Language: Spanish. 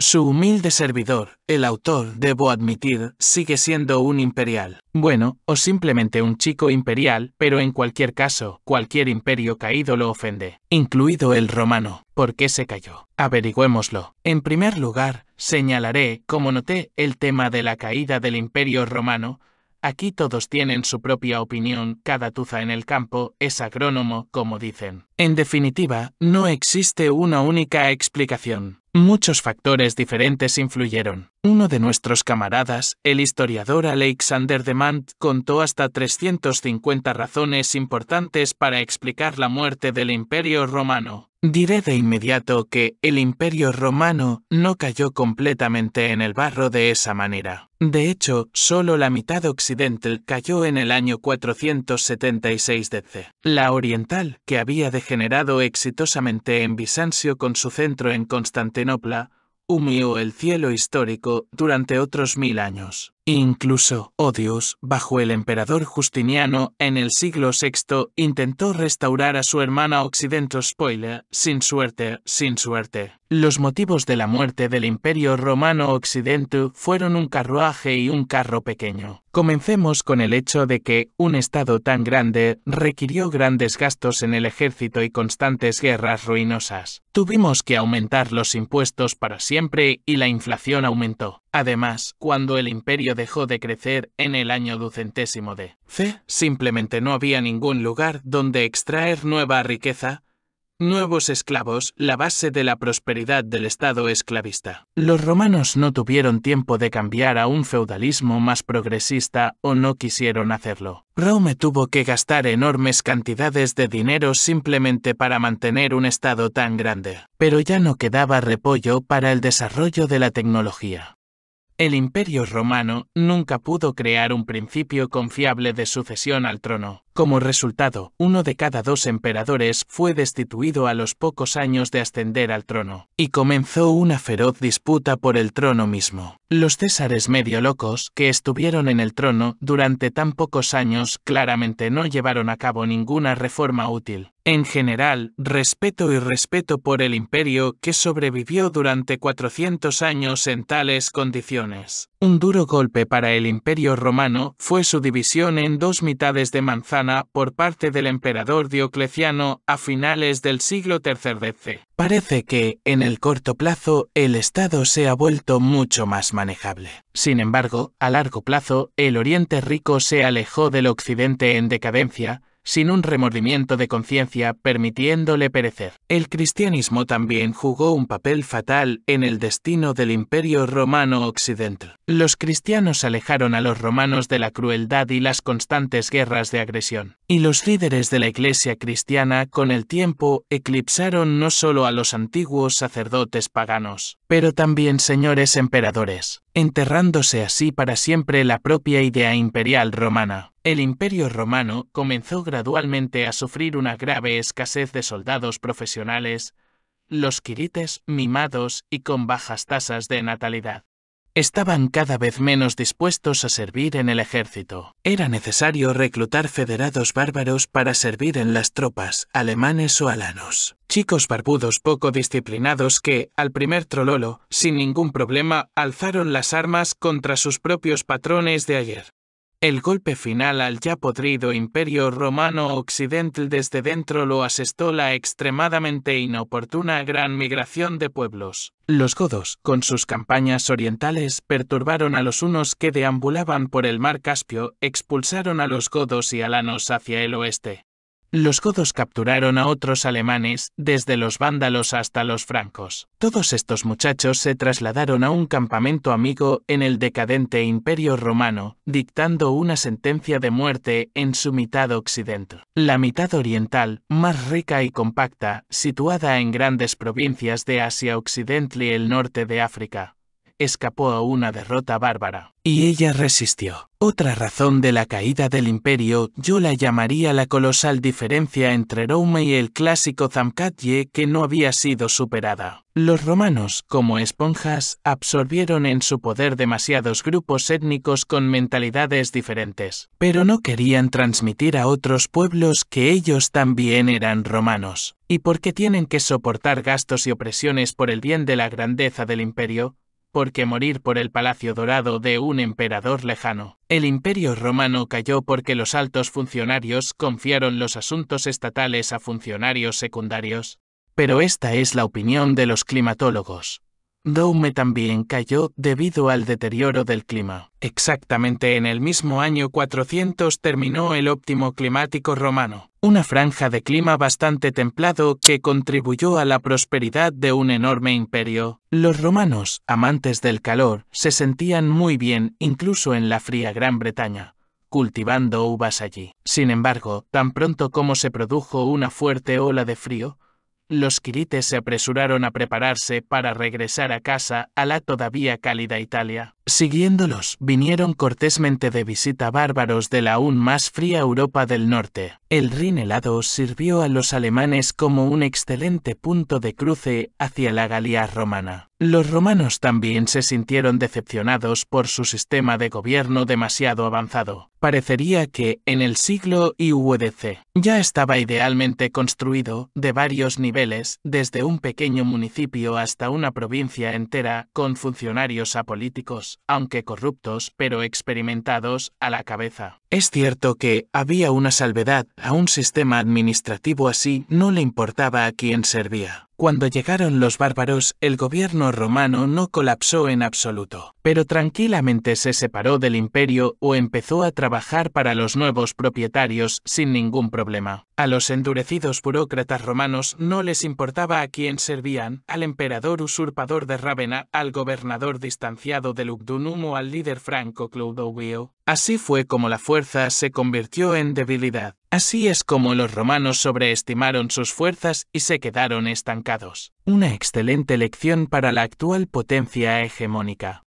Su humilde servidor, el autor, debo admitir, sigue siendo un imperial. Bueno, o simplemente un chico imperial, pero en cualquier caso, cualquier imperio caído lo ofende, incluido el romano. ¿Por qué se cayó? Averigüémoslo. En primer lugar, señalaré, como noté, el tema de la caída del Imperio Romano. Aquí todos tienen su propia opinión, cada tuza en el campo es agrónomo, como dicen. En definitiva, no existe una única explicación. Muchos factores diferentes influyeron. Uno de nuestros camaradas, el historiador Alexander de Mant, contó hasta 350 razones importantes para explicar la muerte del Imperio Romano. Diré de inmediato que el Imperio Romano no cayó completamente en el barro de esa manera. De hecho, solo la mitad occidental cayó en el año 476 DC. La oriental, que había degenerado exitosamente en Bizancio con su centro en Constantinopla, humeó el cielo histórico durante otros 1000 años. Incluso Odius, bajo el emperador Justiniano, en el siglo VI, intentó restaurar a su hermana Occidental Spoiler, sin suerte. Los motivos de la muerte del Imperio Romano Occidental fueron un carruaje y un carro pequeño. Comencemos con el hecho de que un estado tan grande requirió grandes gastos en el ejército y constantes guerras ruinosas. Tuvimos que aumentar los impuestos para siempre y la inflación aumentó. Además, cuando el imperio dejó de crecer en el año 200 DC, simplemente no había ningún lugar donde extraer nueva riqueza, nuevos esclavos, la base de la prosperidad del Estado esclavista. Los romanos no tuvieron tiempo de cambiar a un feudalismo más progresista o no quisieron hacerlo. Rome tuvo que gastar enormes cantidades de dinero simplemente para mantener un Estado tan grande. Pero ya no quedaba repollo para el desarrollo de la tecnología. El Imperio Romano nunca pudo crear un principio confiable de sucesión al trono. Como resultado, 1 de cada 2 emperadores fue destituido a los pocos años de ascender al trono, y comenzó una feroz disputa por el trono mismo. Los césares medio locos, que estuvieron en el trono durante tan pocos años, claramente no llevaron a cabo ninguna reforma útil. En general, respeto por el imperio que sobrevivió durante 400 años en tales condiciones. Un duro golpe para el Imperio Romano fue su división en 2 mitades de manzana por parte del emperador Diocleciano a finales del siglo III DC. Parece que, en el corto plazo, el Estado se ha vuelto mucho más manejable. Sin embargo, a largo plazo, el Oriente rico se alejó del Occidente en decadencia, sin un remordimiento de conciencia permitiéndole perecer. El cristianismo también jugó un papel fatal en el destino del Imperio Romano Occidental. Los cristianos alejaron a los romanos de la crueldad y las constantes guerras de agresión. Y los líderes de la Iglesia cristiana con el tiempo eclipsaron no solo a los antiguos sacerdotes paganos, pero también señores emperadores, enterrándose así para siempre la propia idea imperial romana. El Imperio Romano comenzó gradualmente a sufrir una grave escasez de soldados profesionales, los quirites, mimados y con bajas tasas de natalidad. Estaban cada vez menos dispuestos a servir en el ejército. Era necesario reclutar federados bárbaros para servir en las tropas, alemanes o alanos. Chicos barbudos poco disciplinados que, al primer trololo, sin ningún problema, alzaron las armas contra sus propios patrones de ayer. El golpe final al ya podrido Imperio Romano Occidental desde dentro lo asestó la extremadamente inoportuna gran migración de pueblos. Los godos, con sus campañas orientales, perturbaron a los hunos que deambulaban por el mar Caspio, expulsaron a los godos y alanos hacia el oeste. Los godos capturaron a otros alemanes, desde los vándalos hasta los francos. Todos estos muchachos se trasladaron a un campamento amigo en el decadente Imperio Romano, dictando una sentencia de muerte en su mitad occidental. La mitad oriental, más rica y compacta, situada en grandes provincias de Asia Occidental y el norte de África, escapó a una derrota bárbara. Y ella resistió. Otra razón de la caída del imperio yo la llamaría la colosal diferencia entre Roma y el clásico Zamcatlle que no había sido superada. Los romanos, como esponjas, absorbieron en su poder demasiados grupos étnicos con mentalidades diferentes, pero no querían transmitir a otros pueblos que ellos también eran romanos. ¿Y por qué tienen que soportar gastos y opresiones por el bien de la grandeza del imperio? Porque morir por el palacio dorado de un emperador lejano. El imperio romano cayó porque los altos funcionarios confiaron los asuntos estatales a funcionarios secundarios. Pero esta es la opinión de los climatólogos. Rome también cayó debido al deterioro del clima. Exactamente en el mismo año 400 terminó el óptimo climático romano, una franja de clima bastante templado que contribuyó a la prosperidad de un enorme imperio. Los romanos, amantes del calor, se sentían muy bien incluso en la fría Gran Bretaña, cultivando uvas allí. Sin embargo, tan pronto como se produjo una fuerte ola de frío, los quirites se apresuraron a prepararse para regresar a casa a la todavía cálida Italia. Siguiéndolos, vinieron cortésmente de visita bárbaros de la aún más fría Europa del Norte. El Rin helado sirvió a los alemanes como un excelente punto de cruce hacia la Galia romana. Los romanos también se sintieron decepcionados por su sistema de gobierno demasiado avanzado. Parecería que, en el siglo IUDC, ya estaba idealmente construido, de varios niveles, desde un pequeño municipio hasta una provincia entera, con funcionarios apolíticos, aunque corruptos pero experimentados, a la cabeza. Es cierto que había una salvedad: a un sistema administrativo así no le importaba a quién servía. Cuando llegaron los bárbaros, el gobierno romano no colapsó en absoluto, pero tranquilamente se separó del imperio o empezó a trabajar para los nuevos propietarios sin ningún problema. A los endurecidos burócratas romanos no les importaba a quién servían: al emperador usurpador de Rávena, al gobernador distanciado de Lugdunum o al líder franco Clodoveo. Así fue como la fuerza se convirtió en debilidad. Así es como los romanos sobreestimaron sus fuerzas y se quedaron estancados. Una excelente lección para la actual potencia hegemónica.